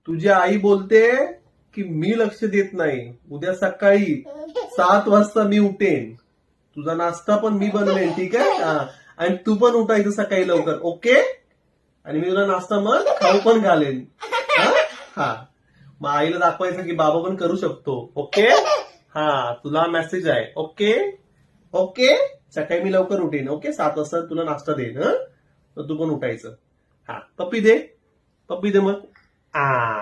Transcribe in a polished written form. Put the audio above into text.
तुझी आई बोलते की मी लक्ष देत नाही. उद्या सकाळी 7 वाजता मी उठेन. तुझा नाश्ता पण मी बनवेन, ठीक आहे? हा. आणि तू पण उठायचं सकाळी लवकर, ओके? आणि मी तुला नाश्ता मग खाऊ पण घालेन. हा हा. मग आईला दाखवायचं की बाबा पण करू शकतो, ओके? हा, तुला मेसेज आहे, ओके? ओके? सकाळी मी लवकर उठेन, ओके? 7 वाजता तुला नाश्ता देईन, हा? तर तू पण उठायचं. हा, पप्पी दे. पप्पी दे मग. आ